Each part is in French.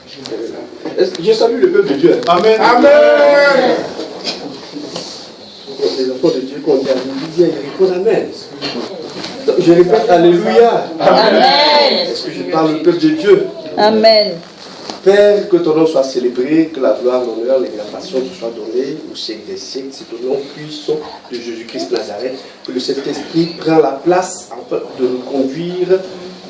Je salue le peuple de Dieu. Amen. Amen. Les enfants de Dieu, quand on dit Alléluia, ils répondent Amen. Donc, je répète Alléluia. Amen. Est-ce que je parle au peuple de Dieu? Amen. Père, que ton nom soit célébré, que la gloire, l'honneur, l'exaltation te soient données au siècle des siècles. C'est au nom puissant de Jésus-Christ de Nazareth que le Saint-Esprit prend la place afin de nous conduire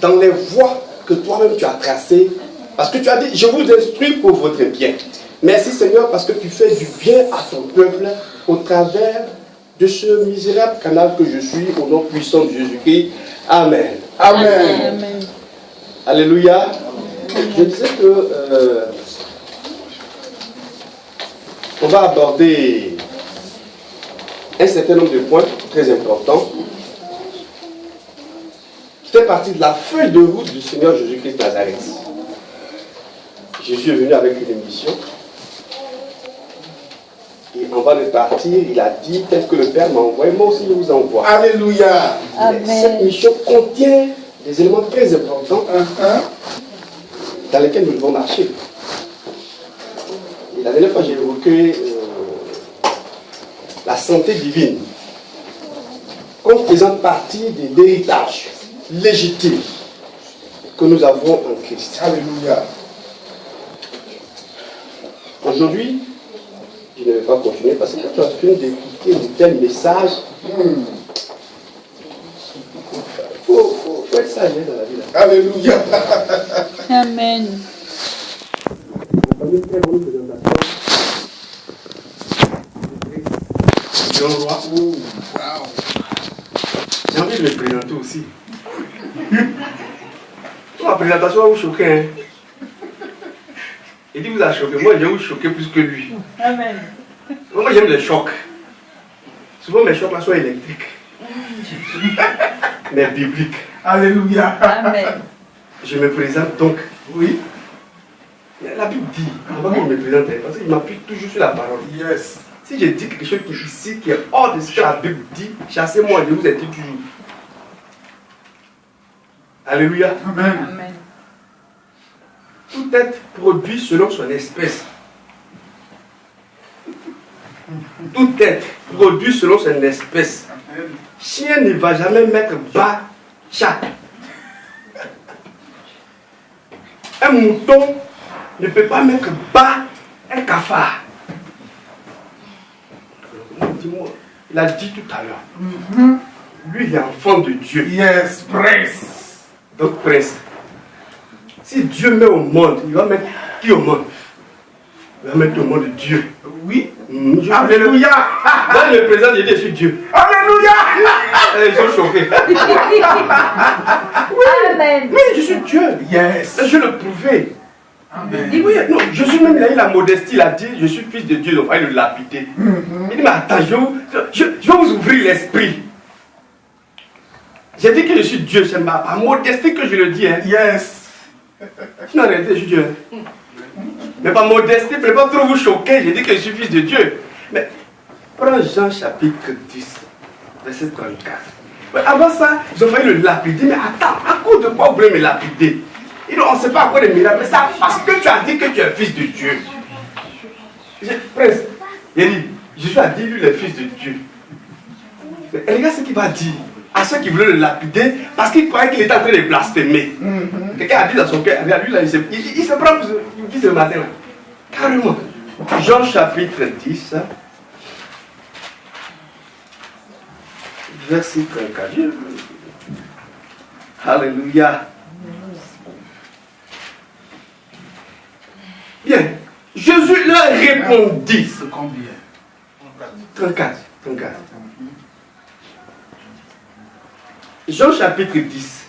dans les voies que toi-même tu as tracées. Parce que tu as dit, je vous instruis pour votre bien. Merci Seigneur parce que tu fais du bien à ton peuple au travers de ce misérable canal que je suis, au nom puissant de Jésus-Christ. Amen. Amen. Amen. Alléluia. Je disais que on va aborder un certain nombre de points très importants qui fait partie de la feuille de route du Seigneur Jésus-Christ de Nazareth. Jésus est venu avec une mission et avant de partir, il a dit tel que le Père m'a envoyé, moi aussi je vous envoie. Alléluia. Cette mission contient des éléments très importants dans lesquels nous devons marcher. Et la dernière fois, j'ai évoqué la santé divine comme faisant partie des héritages légitimes que nous avons en Christ. Alléluia. Aujourd'hui, je ne vais pas continuer parce que tu as fini d'écouter un tel message. Il faut être sage dans la vie. Là. Alléluia. Amen. Une très bonne présentation. Jean Roi. J'ai envie de me présenter aussi. Ma présentation va vous choquer. Hein? Il dit vous a choqué. Moi, je vais vous choquer plus que lui. Amen. Moi, j'aime les chocs. Souvent, mes chocs là sont électriques. Mais bibliques. Alléluia. Amen. Je me présente donc. Oui. La Bible dit, avant qu'il me présente, parce qu'il m'appuie toujours sur la parole. Yes. Si je dis quelque chose qui est ici, qui est hors de ce que la Bible dit, chassez-moi, je vous ai dit toujours. Alléluia. Amen. Amen. Tout être produit selon son espèce. Tout être produit selon son espèce. Chien ne va jamais mettre bas chat. Un mouton ne peut pas mettre bas un cafard. Dis-moi, il a dit tout à l'heure. Lui, il est enfant de Dieu. Yes, prince. Donc, prince. Si Dieu met au monde, il va mettre qui au monde? Il va mettre au monde Dieu. Oui. Alléluia. Dans le présent, je dis je suis Dieu. Alléluia. Ils sont choqués. Amen. Oui, je suis Dieu. Yes. Je le prouvais. Amen. Il dit, oui, non, Jésus même, il a eu la modestie, il a dit, je suis fils de Dieu, donc il va le lapider. Il dit, mais attends, je vais vous ouvrir l'esprit. J'ai dit que je suis Dieu, c'est ma modestie que je le dis. Hein. Yes. Sinon, en réalité, je suis Dieu. Mais pas modestie, mais pas trop vous choquer, j'ai dit que je suis fils de Dieu. Mais prends Jean chapitre 10, verset 34. Mais avant ça, ils ont failli le lapider. Mais attends, à cause de quoi vous voulez me lapider? Et donc, on ne sait pas à quoi les miracles, mais ça parce que tu as dit que tu es fils de Dieu. Prince, il dit, Jésus a dit, lui, il est fils de Dieu. Et regarde ce qu'il va dire à ceux qui voulaient le lapider parce qu'il croyait qu'il était en train de blasphémer. Quelqu'un a dit dans son cœur, regarde, lui là, il se prend, il dit ce matin là. Carrément. Jean chapitre 10, verset 34. Alléluia. Bien. Jésus leur répondit. C'est combien? 34. Jean chapitre 10.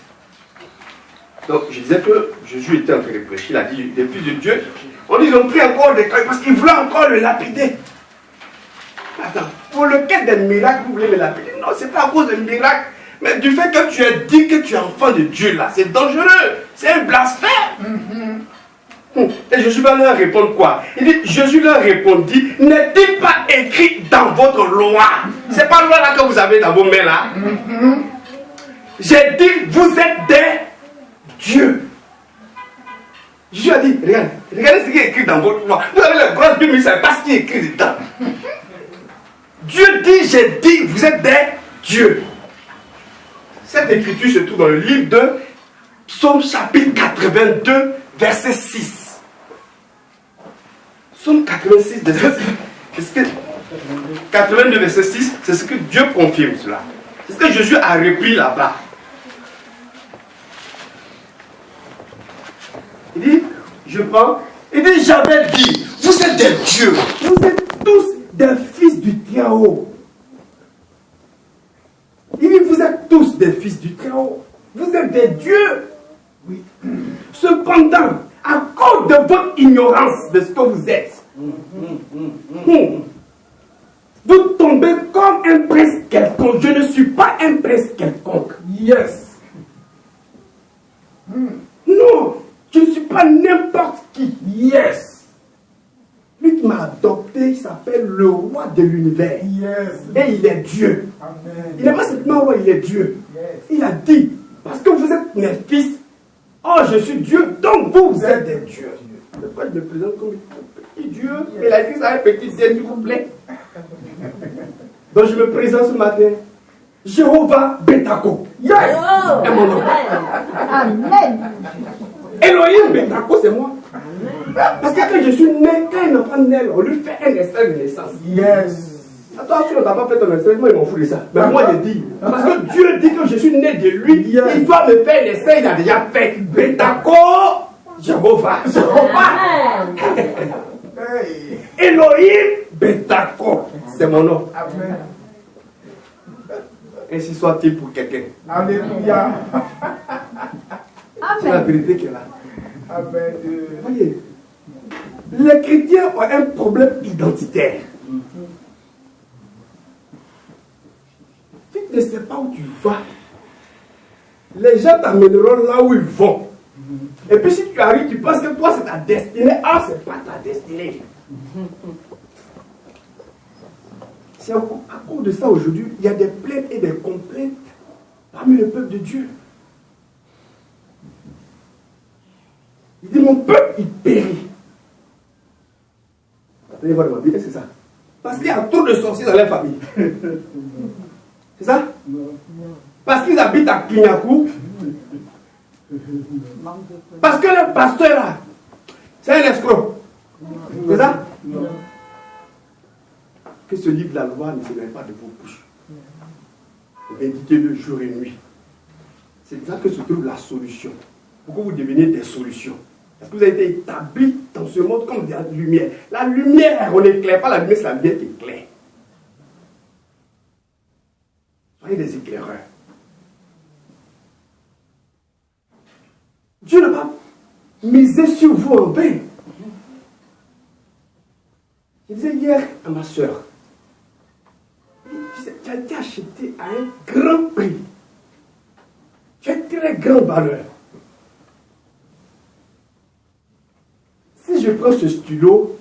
Donc, je disais que Jésus était en train de prêcher. Il a dit, les fils de Dieu, ils ont pris encore des cailloux parce qu'ils voulaient encore le lapider. Attends, pour lequel des miracles vous voulez le lapider? Non, ce n'est pas à cause des miracles, mais du fait que tu as dit que tu es enfant de Dieu, là, c'est dangereux. C'est un blasphème. Et Jésus va leur répondre quoi? Il dit, Jésus leur répondit, n'est-il pas écrit dans votre loi? C'est pas loi là que vous avez dans vos mains là. J'ai dit, vous êtes des dieux. Jésus a dit, regardez ce qui est écrit dans votre loi. Vous avez la grande Bible, mais c'est pas ce qui est écrit dedans. Dieu dit, j'ai dit, vous êtes des dieux. Cette écriture se trouve dans le livre de Psaume chapitre 82, verset 6. Psaume 86, verset 6. C'est ce que 82, verset 6, c'est ce que Dieu confirme cela. C'est ce que Jésus a repris là-bas. Il dit, je prends, il dit, j'avais dit, vous êtes des dieux, vous êtes tous des fils du Très-Haut. Il dit, vous êtes tous des fils du Très-Haut, vous êtes des dieux. Oui. Cependant, à cause de votre ignorance de ce que vous êtes, vous tombez comme un prince quelconque. Je ne suis pas un prince quelconque. Yes. Non, je ne suis pas n'importe qui. Yes. Lui qui m'a adopté, il s'appelle le roi de l'univers. Yes. Et il est Dieu. Amen. Il n'est pas simplement roi, il est Dieu. Yes. Il a dit, parce que vous êtes mes fils, oh je suis Dieu, donc vous êtes des dieux. Pourquoi je me présente comme un petit Dieu? Et la Christ a un petit Dieu, s'il vous plaît. Donc je me présente ce matin. Jéhovah Betako. Yes! C'est mon nom. Amen. Elohim Betako, c'est moi. Parce que quand je suis né, quand un enfant naît, on lui fait un extrait de naissance. Yes. Toi, tu n'as pas fait ton extrait, moi, ils m'en foutent de ça. Mais moi, je dis. Parce que Dieu dit que je suis né de lui. Il doit me faire un extrait, il a déjà fait. Betako, Jéhovah. Hey. Elohim Betako. C'est mon nom. Amen. Ainsi soit-il pour quelqu'un. Alléluia. C'est la Amen. vérité qui est là. Amen. Voyez, les chrétiens ont un problème identitaire. Si tu ne sais pas où tu vas, les gens t'amèneront là où ils vont. Et puis si tu arrives, tu penses que toi c'est ta destinée. Ah, c'est pas ta destinée. C'est à cause de ça aujourd'hui, il y a des plaintes et des complaintes parmi le peuple de Dieu. Il dit, mon peuple, il périt. Attendez voir ma vie, qu'est-ce que c'est ça? Parce qu'il y a trop de sorciers dans leur famille. C'est ça? Parce qu'ils habitent à Kinyaku. Parce que le pasteur là, c'est un escroc. C'est ça? Que ce livre de la loi ne se mêle pas de vos bouches. Méditez-le jour et nuit. C'est là que se trouve la solution. Pourquoi vous devenez des solutions? Parce que vous avez été établis dans ce monde comme de la lumière. La lumière, on n'éclaire pas la lumière, c'est la lumière qui éclaire. Soyez des éclaireurs. Dieu n'a pas misé sur vous en vain. Je disais hier à ma soeur, tu as été acheté à un grand prix. Tu as une très grande valeur. Si je prends ce stylo,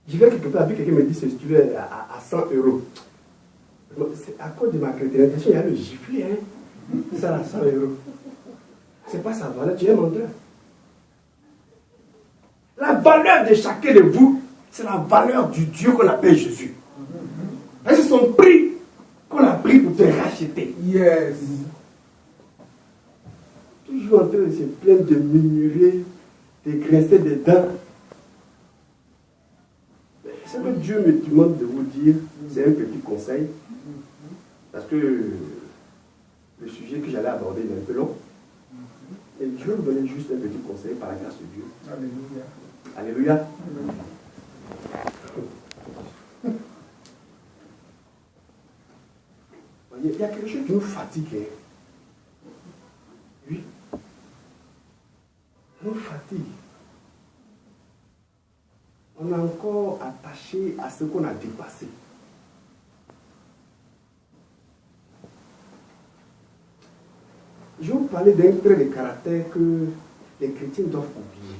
je vais quelque part, quelqu'un me dit ce stylo est à 100 €. C'est à cause de ma créditation, il y a le giflet, hein. C'est ça, à 100 €. C'est pas sa valeur, tu es menteur. La valeur de chacun de vous, c'est la valeur du Dieu qu'on appelle Jésus. Et c'est son prix qu'on a pris pour te racheter. Yes. Toujours en train de se plaindre, de murmurer, de grincer des dents. Ce que Dieu me demande de vous dire, c'est un petit conseil. Parce que le sujet que j'allais aborder est un peu long. Et Dieu me donnait juste un petit conseil par la grâce de Dieu. Alléluia. Alléluia. Voyez, il y a quelque chose qui nous fatigue. Hein. Oui. Nous fatigue. On est encore attaché à ce qu'on a dépassé. Je vais vous parler d'un trait de caractère que les chrétiens doivent oublier.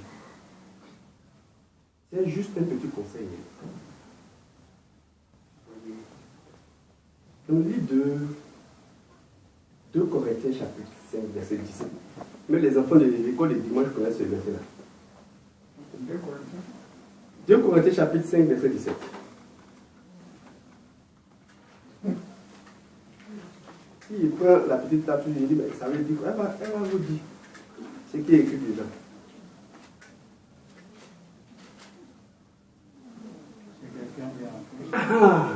C'est juste un petit conseil. Dans le livre de 2 Corinthiens chapitre 5, verset 17. Mais les enfants de l'école de dimanche connaissent ce verset-là. 2 Corinthiens chapitre 5, verset 17. Il prend la petite table, il dit, mais ça veut dire quoi? Elle va vous dire ce qui est écrit dedans. Ah.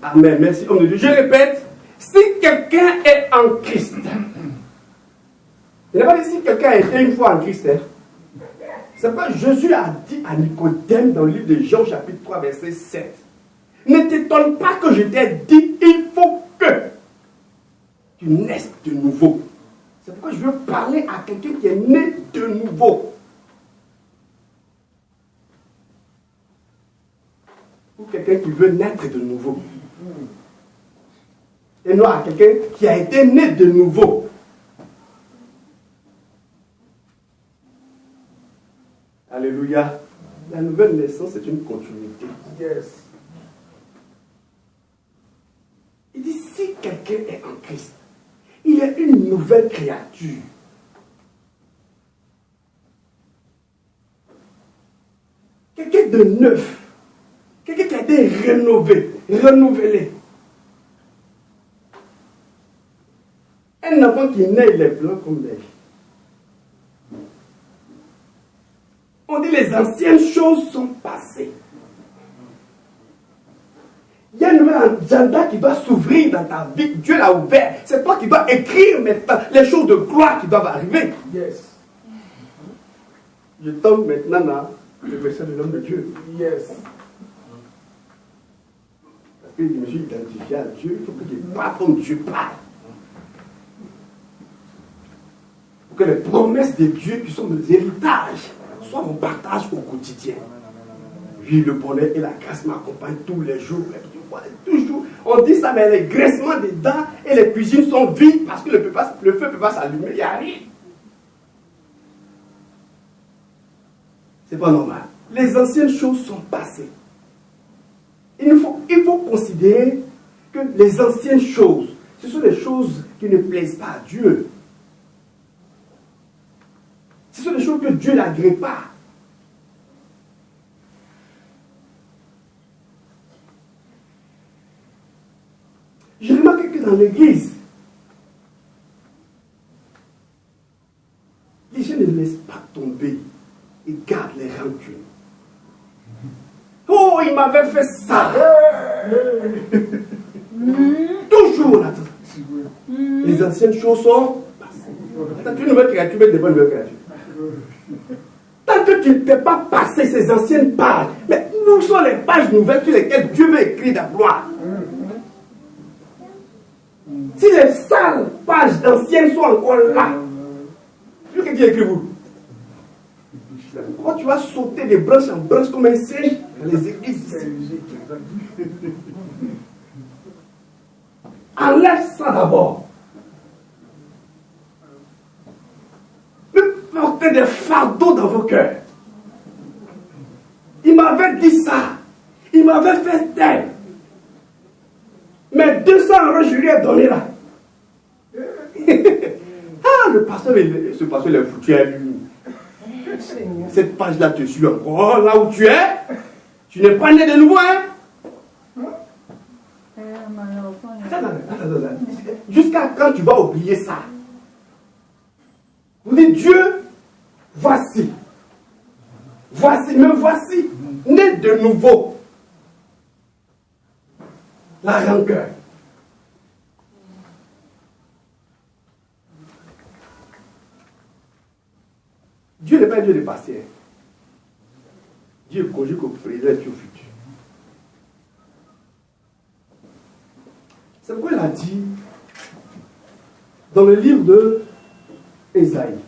Amen, merci homme de Dieu. Je répète, si quelqu'un est en Christ, il n'a pas dit si quelqu'un a été une fois en Christ, hein. C'est pas Jésus a dit à Nicodème dans le livre de Jean chapitre 3 verset 7. Ne t'étonne pas que je t'ai dit, il faut que tu naisses de nouveau. C'est pourquoi je veux parler à quelqu'un qui est né de nouveau. Ou quelqu'un qui veut naître de nouveau. Et non à quelqu'un qui a été né de nouveau. Alléluia. La nouvelle naissance est une continuité. Yes. Il dit, si quelqu'un est en Christ, il est une nouvelle créature. Quelqu'un de neuf. Quelqu'un qui a été rénové, renouvelé. Un enfant qui naît, il est blanc comme neige. On dit les anciennes choses sont passées. Il y a une nouvelle agenda qui doit s'ouvrir dans ta vie. Dieu l'a ouvert. C'est toi qui dois écrire maintenant les choses de gloire qui doivent arriver. Yes. Je tombe maintenant dans le verset de l'homme de Dieu. Yes. Parce que je me suis identifié à Dieu. Il faut que je parle comme Dieu parle. Pour que les promesses de Dieu qui sont nos héritages soient mon partage au quotidien. Oui, le bonheur et la grâce m'accompagnent tous les jours. Toujours. On dit ça, mais les graissements des dents et les cuisines sont vides parce que le feu ne peut pas s'allumer. Il n'y a rien. C'est pas normal. Les anciennes choses sont passées. Il faut considérer que les anciennes choses, ce sont des choses qui ne plaisent pas à Dieu. Ce sont des choses que Dieu n'agrée pas. Je remarque que dans l'église, les gens ne laissent pas tomber. Ils gardent les rancunes. Oh, il m'avait fait ça. Toujours on attend. Les anciennes choses sont passées. Tu es une nouvelle créature, mais tu n'es pas une nouvelle créature. Tant que tu ne t'es pas passé ces anciennes pages, mais où sont les pages nouvelles sur lesquelles Dieu veut écrire ta gloire? Si les sales pages anciennes sont encore là, tu veux que Dieu écrit vous? Quand tu vas sauter de branche en branche comme un singe dans les églises ici, enlève ça d'abord. Portez des fardeaux dans vos cœurs. Il m'avait dit ça. Il m'avait fait tel. Mais 200 euros, je lui ai donné là. Ah, le pasteur, ce pasteur, il est foutu à lui. Cette page-là te suit encore. Là où tu es, tu n'es pas né de nouveau, hein? Attends. Jusqu'à quand tu vas oublier ça? Vous dites, Dieu, voici, me voici, né de nouveau. La rancœur. Dieu n'est pas un Dieu de passé. Dieu conjugue au présent et au futur. C'est pourquoi il a dit dans le livre de Ésaïe.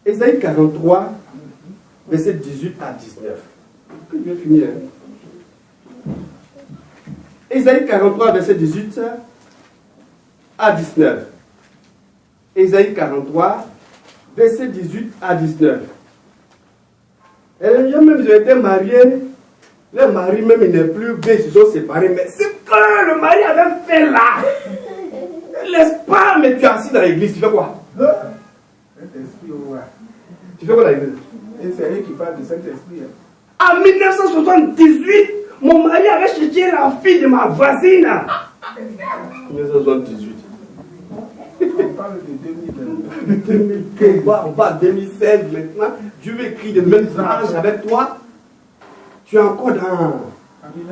Ésaïe 43, verset 18 à 19. Je vais finir. Ésaïe 43, verset 18 à 19. Ésaïe 43, verset 18 à 19. Les gens même, ils ont été mariés. Le mari même, il n'est plus bien, ils se sont séparés. Mais c'est que le mari avait fait là. Laisse pas, mais tu es assis dans l'église, tu fais quoi? Tu fais quoi dans l'église? Et c'est lui qui parle de Saint-Esprit. En 1978, mon mari avait cherché la fille de ma voisine. 1978. On parle de 2015. On parle de 2016 maintenant. Dieu écrit de même âge avec toi. Tu es encore dans.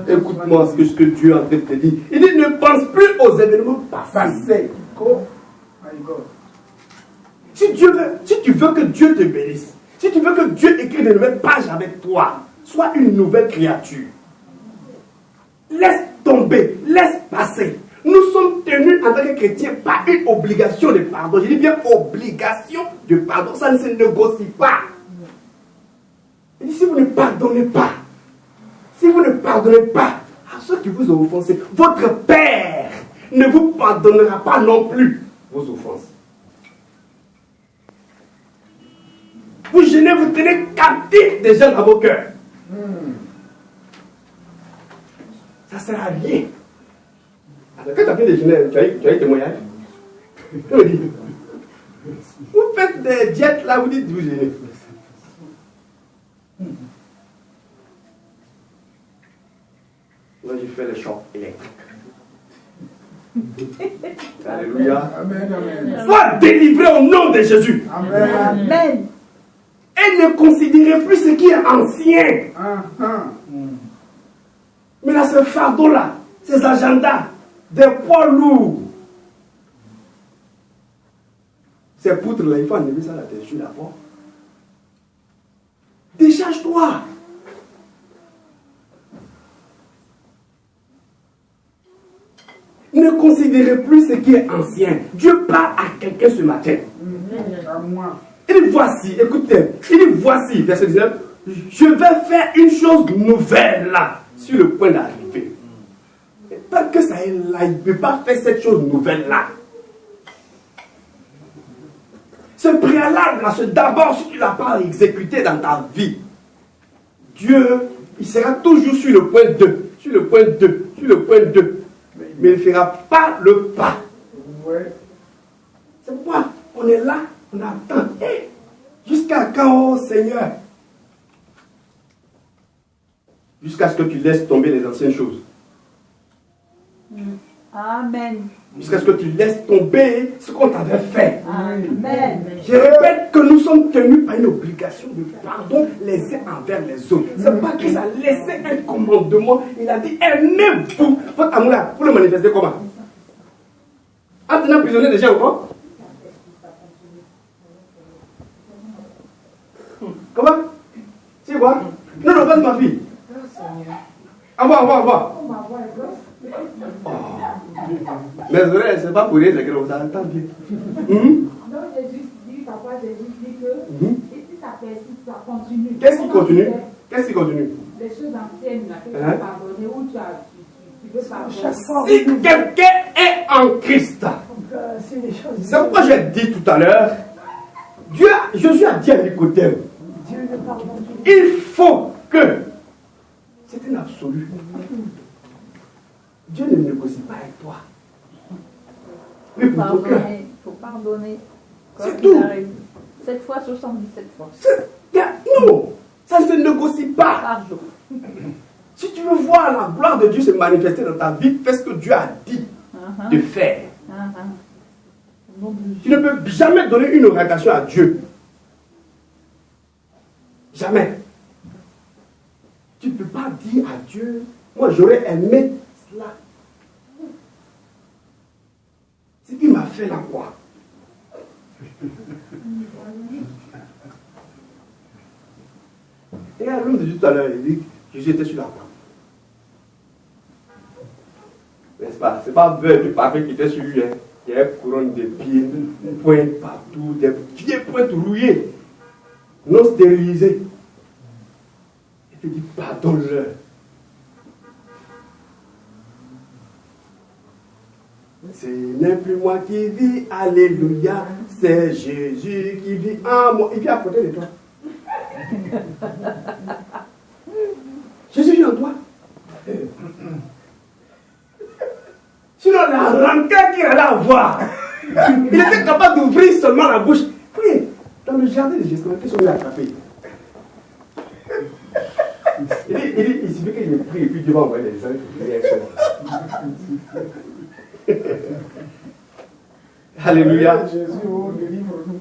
Écoute-moi ce que Dieu a en train de te dire. Il dit ne pense plus aux événements passés. Oh my God. Si tu veux que Dieu te bénisse, si tu veux que Dieu écrive de nouvelles pages avec toi, sois une nouvelle créature. Laisse tomber, laisse passer. Nous sommes tenus en tant que chrétiens par une obligation de pardon. Je dis bien obligation de pardon. Ça ne se négocie pas. Il dit si vous ne pardonnez pas, si vous ne pardonnez pas à ceux qui vous ont offensé, votre Père ne vous pardonnera pas non plus vos offenses. Vous gênez, vous tenez captif des gens dans vos cœurs. Ça ne sert à rien. Alors, quand tu as fait des gênés, tu as eu témoignage. Vous faites des diètes là, vous dites vous gênez. Moi, j'ai fait le choc électrique. Alléluia. Amen, amen. Sois délivré au nom de Jésus. Amen. Amen. Et ne considérez plus ce qui est ancien. Mais là, ce fardeau-là, ces agendas, des poids lourds. Ces poutres-là, il faut enlever ça là-dessus d'abord. Décharge-toi. Ne considérez plus ce qui est ancien. Dieu parle à quelqu'un ce matin. À moi. Il dit voici, écoutez, il dit voici, verset 19, je vais faire une chose nouvelle là, sur le point d'arriver. Pas que ça est là, il ne peut pas faire cette chose nouvelle là. Ce préalable là, c'est d'abord si tu ne l'as pas exécuté dans ta vie. Dieu, il sera toujours sur le point 2, sur le point 2, sur le point 2. Mais il ne fera pas le pas. Ouais. C'est pourquoi on est là, on attend. Hey, jusqu'à quand, oh Seigneur? Jusqu'à ce que tu laisses tomber les anciennes choses. Amen. Jusqu'à ce que tu laisses tomber ce qu'on t'avait fait. Amen. Je répète que nous sommes tenus par une obligation de pardon les uns envers les autres. C'est pas qu'il a laissé un commandement. Il a dit aimez-vous. Votre amour là, vous le manifestez comment? En tenant prisonnier des gens ou quoi? Comment? Tu vois? Non, non, pas de ma fille. Envoie. Oh. Mais vrai, c'est pas pour rien, c'est que vous entendez bien. Non, Jésus dit, papa, Jésus dit que et si ça persiste, ça continue. Qu'est-ce qui continue? Qu'est-ce qui continue? Les choses anciennes, là, que tu as pardonné ou tu veux pardonner. Si quelqu'un est en Christ, c'est pourquoi j'ai dit tout à l'heure, Jésus a dit à Nicodème, il faut que, c'est un absolu, Dieu ne négocie pas avec toi. Mais pour ton cœur. Il faut pardonner. C'est tout. 7 fois, 77 fois. Non, ça ne se négocie pas. Par jour. Si tu veux voir la gloire de Dieu se manifester dans ta vie, fais ce que Dieu a dit de faire. Tu ne peux jamais donner une orientation à Dieu. Jamais. Tu ne peux pas dire à Dieu, moi j'aurais aimé cela. Ce qu'il m'a fait là quoi. Et à l'homme de Dieu tout à l'heure, il dit, Jésus était sur la croix. N'est-ce pas? C'est pas du papier qui était sur lui. Hein. Il y a une couronne de pieds, une pointe partout, des pieds pointes rouillés, non stérilisés. Il te dit, pardonne-leur. Ce n'est plus moi qui vis, alléluia, c'est Jésus qui vit en moi. Il vit à côté de toi. Jésus vit en toi. Sinon, la rancœur qu'il allait avoir, il était capable d'ouvrir seulement la bouche. Oui, dans le jardin de Jésus, qu'est-ce qu'on lui a attrapé? Il suffit qu'il me prie et puis Dieu va envoyer les anges pour prier avec ça. Alléluia. Jésus, oh, délivre-nous.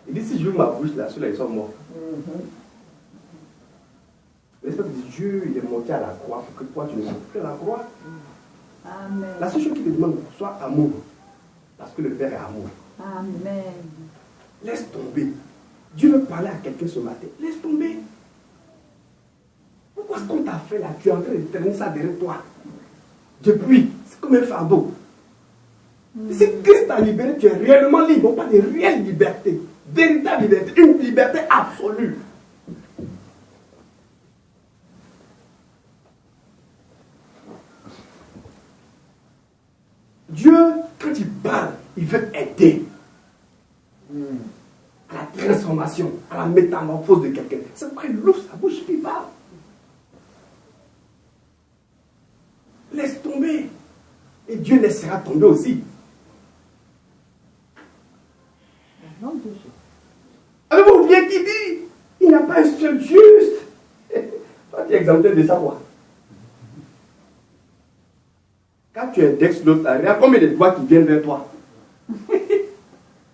Il dit si je veux ma bouche là, ceux-là ils sont morts. L'Esprit de Dieu, il est monté à la croix pour que toi tu ne montes plus à la croix. Amen. La seule chose qu'il te demande, soit amour. Parce que le Père est amour. Amen. Laisse tomber. Dieu veut parler à quelqu'un ce matin. Laisse tomber. Pourquoi ce qu'on t'a fait là, tu es en train de traîner ça derrière toi? Depuis, c'est comme un fardeau. Si Christ t'a libéré, tu es réellement libre. On parle de réelle liberté. Véritable liberté. Une liberté absolue. Dieu, quand il parle, il veut aider à la transformation, à la métamorphose de quelqu'un. C'est pourquoi il ouvre sa bouche et il parle. Laisse tomber. Et Dieu laissera tomber aussi. Avez-vous oublié qui dit? Il n'y a pas un seul juste. Toi, tu es exempté de savoir. Quand tu indexes l'autre, il y a combien de doigts qui viennent vers toi?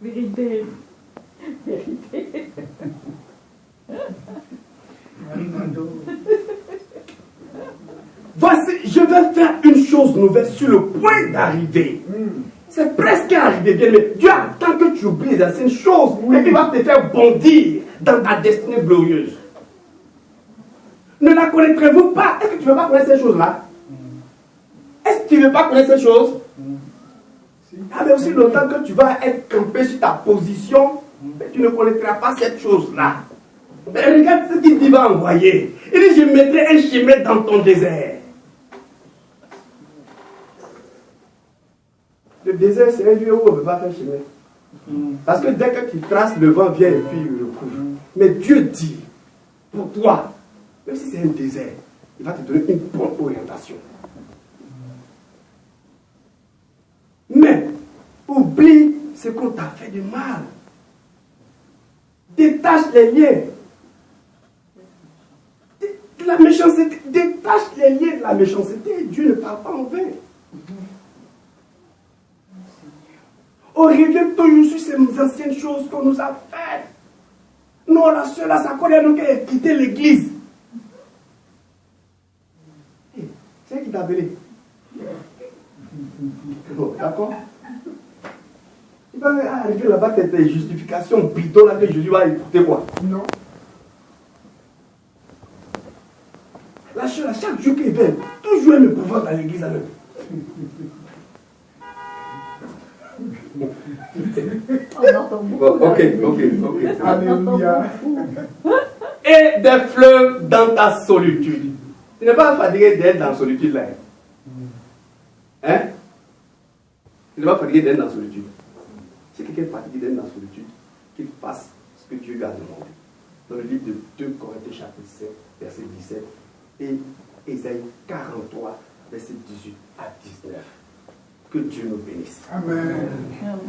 Vérité. Vérité. Voici, je vais faire une chose nouvelle sur le point d'arriver. C'est presque arrivé, bien, mais Dieu attend que tu oublies les anciennes choses et il va te faire bondir dans ta destinée glorieuse. Ne la connaîtrez-vous pas? Est-ce que tu ne veux pas connaître ces choses-là? Est-ce que tu ne veux pas connaître ces choses? Ah, mais aussi longtemps que tu vas être campé sur ta position, mais tu ne connaîtras pas cette chose-là. Mais regarde ce qu'il dit va envoyer. Il dit, je mettrai un chemin dans ton désert. Le désert, c'est un lieu où on ne peut pas faire chemin. Parce que dès que tu traces, le vent vient et puis il le couvre. Mais Dieu dit, pour toi, même si c'est un désert, il va te donner une bonne orientation. Mais, oublie ce qu'on t'a fait de mal. Détache les liens. La méchanceté, détache les liens de la méchanceté. Dieu ne parle pas en vain. On revient toujours sur ces anciennes choses qu'on nous a faites. Nous, la seule à sa colère, nous, qui a quitté l'église. C'est qui t'a appelé? Oh, d'accord? Il va arriver là-bas, tes justifications bidons là que Jésus va écouter quoi? Non. La chose, à chaque jour qu'il vient, toujours un épouvante dans l'église à l'heure. Ok. Alléluia. Et des fleuves dans ta solitude. Tu n'es pas fatigué d'être dans la solitude là. Hein? Tu n'es pas fatigué d'être dans la solitude. Si quelqu'un est fatigué d'être dans la solitude, qu'il fasse ce que Dieu lui a demandé. Dans le livre de 2 Corinthiens chapitre 7, verset 17 et Ésaïe 43, verset 18 à 19. Que Dieu nous bénisse. Amen. Amen.